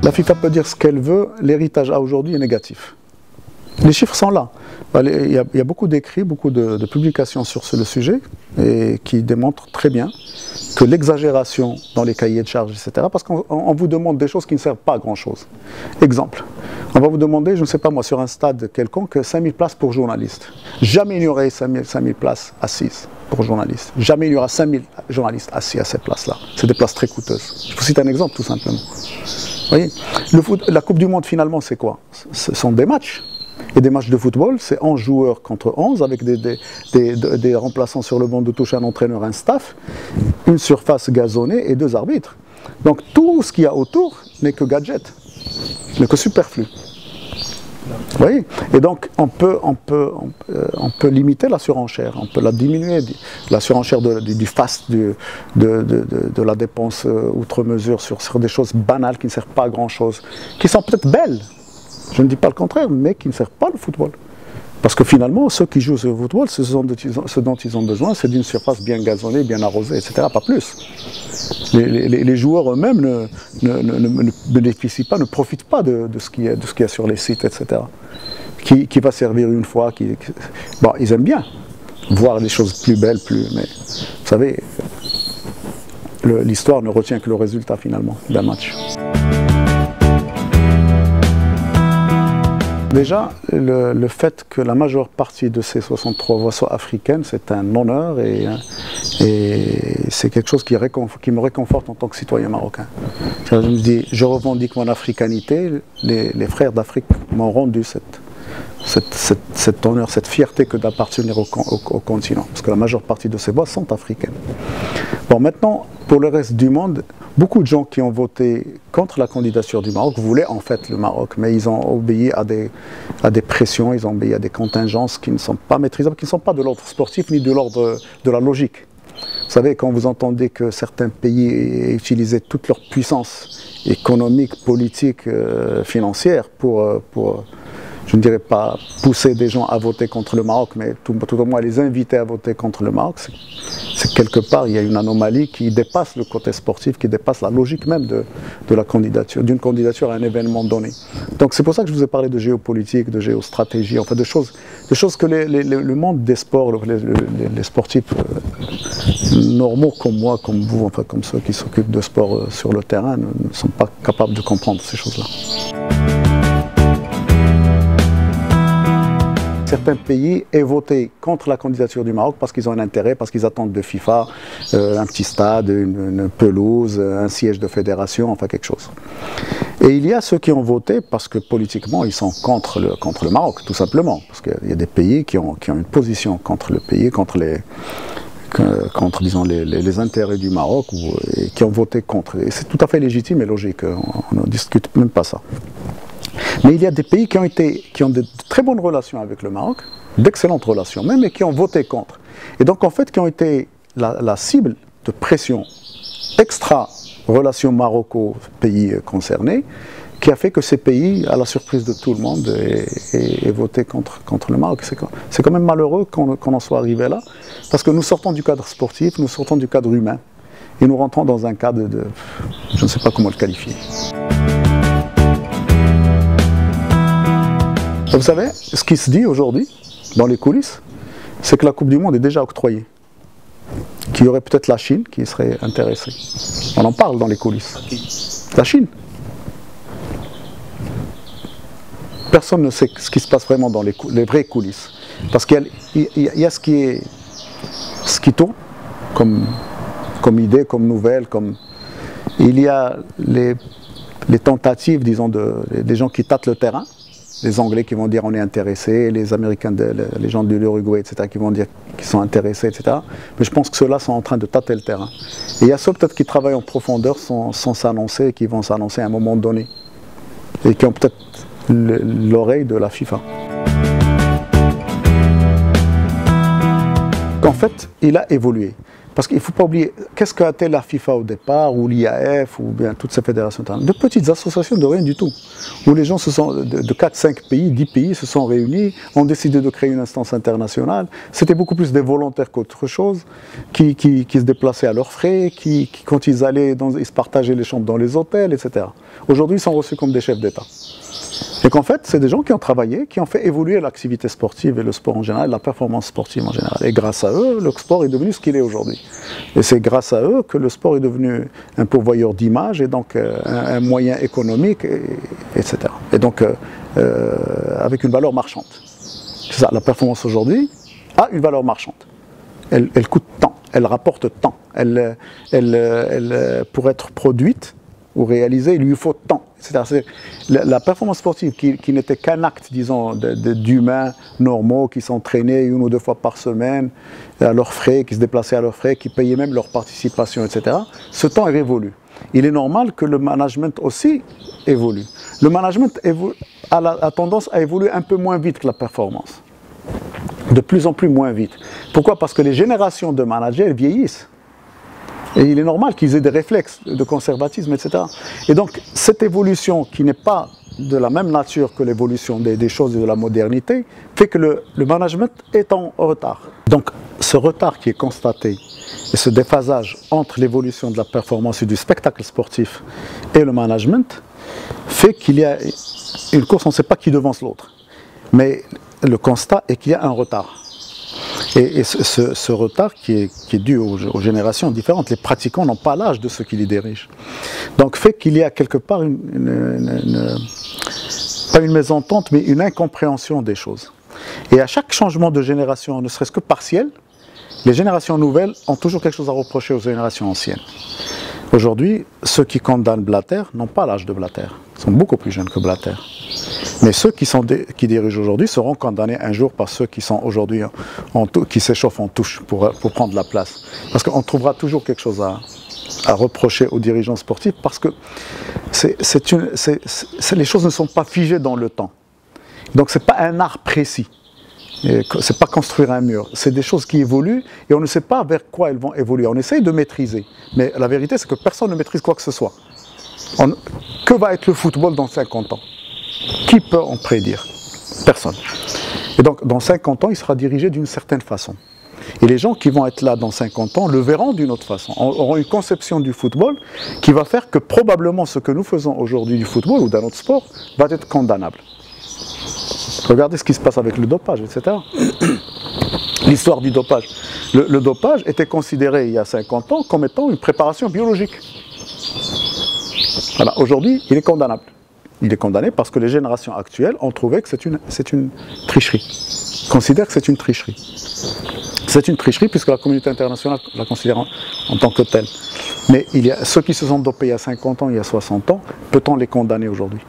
La FIFA peut dire ce qu'elle veut, l'héritage à aujourd'hui est négatif. Les chiffres sont là. Il y a beaucoup d'écrits, beaucoup de publications sur le sujet et qui démontrent très bien que l'exagération dans les cahiers de charges, etc., parce qu'on vous demande des choses qui ne servent pas à grand-chose. Exemple, on va vous demander, je ne sais pas moi, sur un stade quelconque, 5000 places pour journalistes. Jamais il n'y aurait 5000 places assises pour journalistes. Jamais il y aura 5000 journalistes assis à ces places-là. C'est des places très coûteuses. Je vous cite un exemple tout simplement. Vous voyez, la Coupe du Monde finalement c'est quoi? Ce sont des matchs. Et des matchs de football, c'est 11 joueurs contre 11 avec des remplaçants sur le banc de touche, un entraîneur, un staff, une surface gazonnée et 2 arbitres. Donc tout ce qu'il y a autour n'est que gadget, n'est que superflu. Vous voyez? Et donc on peut limiter la surenchère, on peut la diminuer, la surenchère du faste, de la dépense outre mesure sur des choses banales qui ne servent pas à grand chose, qui sont peut-être belles. Je ne dis pas le contraire, mais qui ne servent pas le football. Parce que finalement, ceux qui jouent au football, ce dont ils ont besoin, c'est d'une surface bien gazonnée, bien arrosée, etc. Pas plus. Les joueurs eux-mêmes ne bénéficient pas, ne profitent pas de ce qu'il y a sur les sites, etc. Qui va servir une fois. Bon, ils aiment bien voir des choses plus belles, mais vous savez, l'histoire ne retient que le résultat finalement d'un match. Déjà, le fait que la majeure partie de ces 63 voix soient africaines, c'est un honneur et c'est quelque chose qui me réconforte en tant que citoyen marocain. Je me dis, je revendique mon africanité, les frères d'Afrique m'ont rendu cet honneur, cette fierté que d'appartenir au continent, parce que la majeure partie de ces voix sont africaines. Bon, maintenant, pour le reste du monde, beaucoup de gens qui ont voté contre la candidature du Maroc voulaient en fait le Maroc, mais ils ont obéi à des pressions, ils ont obéi à des contingences qui ne sont pas maîtrisables, qui ne sont pas de l'ordre sportif ni de l'ordre de la logique. Vous savez, quand vous entendez que certains pays utilisaient toute leur puissance économique, politique, financière pour je ne dirais pas pousser des gens à voter contre le Maroc, mais tout au moins les inviter à voter contre le Maroc, c'est quelque part, il y a une anomalie qui dépasse le côté sportif, qui dépasse la logique même de la candidature, d'une candidature à un événement donné. Donc c'est pour ça que je vous ai parlé de géopolitique, de géostratégie, enfin de choses que le monde des sports, les sportifs normaux comme moi, comme vous, enfin comme ceux qui s'occupent de sport sur le terrain, ne sont pas capables de comprendre ces choses-là. Certains pays aient voté contre la candidature du Maroc parce qu'ils ont un intérêt, parce qu'ils attendent de FIFA un petit stade, une pelouse, un siège de fédération, enfin quelque chose. Et il y a ceux qui ont voté parce que politiquement ils sont contre le Maroc, tout simplement. Parce qu'il y a des pays qui ont une position contre le pays, contre disons, les intérêts du Maroc, et qui ont voté contre. Et c'est tout à fait légitime et logique, on ne discute même pas ça. Mais il y a des pays qui ont de très bonnes relations avec le Maroc, d'excellentes relations même, et qui ont voté contre. Et donc en fait qui ont été la cible de pression extra-relations Maroc-pays concernés, qui a fait que ces pays, à la surprise de tout le monde, aient voté contre le Maroc. C'est quand même malheureux qu'on en soit arrivé là, parce que nous sortons du cadre sportif, nous sortons du cadre humain, et nous rentrons dans un cadre de... je ne sais pas comment le qualifier. Vous savez, ce qui se dit aujourd'hui, dans les coulisses, c'est que la Coupe du Monde est déjà octroyée. Qu'il y aurait peut-être la Chine qui serait intéressée. On en parle dans les coulisses. La Chine. Personne ne sait ce qui se passe vraiment dans les vraies coulisses. Parce qu'il y a ce qui tourne comme idée, comme nouvelle, il y a les tentatives, disons, des gens qui tâtent le terrain. Les Anglais qui vont dire on est intéressés, les Américains, les gens de l'Uruguay, etc., qui vont dire qu'ils sont intéressés, etc. Mais je pense que ceux-là sont en train de tâter le terrain. Et il y a ceux peut-être qui travaillent en profondeur sans s'annoncer, qui vont s'annoncer à un moment donné. Et qui ont peut-être l'oreille de la FIFA. En fait, il a évolué. Parce qu'il ne faut pas oublier, qu'est-ce qu'a été la FIFA au départ, ou l'IAF, ou bien toutes ces fédérations internationales? De petites associations de rien du tout, où les gens de 4, 5 pays, 10 pays se sont réunis, ont décidé de créer une instance internationale. C'était beaucoup plus des volontaires qu'autre chose, qui se déplaçaient à leurs frais, quand ils allaient, ils se partageaient les chambres dans les hôtels, etc. Aujourd'hui, ils sont reçus comme des chefs d'État. Et qu'en fait, c'est des gens qui ont travaillé, qui ont fait évoluer l'activité sportive et le sport en général, la performance sportive en général. Et grâce à eux, le sport est devenu ce qu'il est aujourd'hui. Et c'est grâce à eux que le sport est devenu un pourvoyeur d'image et donc un moyen économique, etc. Et donc, avec une valeur marchande. C'est ça, la performance aujourd'hui a une valeur marchande. Elle coûte tant, elle rapporte tant. Pour être produite ou réalisée, il lui faut tant. C'est-à-dire, la performance sportive qui n'était qu'un acte, disons, d'humains normaux qui s'entraînaient 1 ou 2 fois par semaine à leurs frais, qui se déplaçaient à leurs frais, qui payaient même leur participation, etc. Ce temps est révolu. Il est normal que le management aussi évolue. Le management a tendance à évoluer un peu moins vite que la performance. De plus en plus moins vite. Pourquoi? Parce que les générations de managers vieillissent. Et il est normal qu'ils aient des réflexes de conservatisme, etc. Et donc, cette évolution qui n'est pas de la même nature que l'évolution des choses et de la modernité, fait que le management est en retard. Donc, ce retard qui est constaté et ce déphasage entre l'évolution de la performance et du spectacle sportif et le management, fait qu'il y a une course, on ne sait pas qui devance l'autre. Mais le constat est qu'il y a un retard. Et ce retard qui est dû aux générations différentes, les pratiquants n'ont pas l'âge de ceux qui les dirigent. Donc fait qu'il y a quelque part pas une mésentente, mais une incompréhension des choses. Et à chaque changement de génération, ne serait-ce que partiel, les générations nouvelles ont toujours quelque chose à reprocher aux générations anciennes. Aujourd'hui, ceux qui condamnent Blatter n'ont pas l'âge de Blatter, ils sont beaucoup plus jeunes que Blatter. Mais ceux qui dirigent aujourd'hui seront condamnés un jour par ceux qui sont aujourd'hui qui s'échauffent en touche pour prendre la place. Parce qu'on trouvera toujours quelque chose à reprocher aux dirigeants sportifs parce que les choses ne sont pas figées dans le temps. Donc ce n'est pas un art précis. C'est pas construire un mur, c'est des choses qui évoluent et on ne sait pas vers quoi elles vont évoluer. On essaye de maîtriser, mais la vérité c'est que personne ne maîtrise quoi que ce soit. Que va être le football dans 50 ans? Qui peut en prédire? Personne. Et donc dans 50 ans, il sera dirigé d'une certaine façon. Et les gens qui vont être là dans 50 ans le verront d'une autre façon, auront une conception du football qui va faire que probablement ce que nous faisons aujourd'hui du football ou d'un autre sport va être condamnable. Regardez ce qui se passe avec le dopage, etc. L'histoire du dopage. Le dopage était considéré il y a 50 ans comme étant une préparation biologique. Voilà, aujourd'hui, il est condamnable. Il est condamné parce que les générations actuelles ont trouvé que c'est une tricherie. Ils considèrent que c'est une tricherie. C'est une tricherie puisque la communauté internationale la considère en tant que telle. Mais il y a ceux qui se sont dopés il y a 50 ans, il y a 60 ans, peut-on les condamner aujourd'hui ?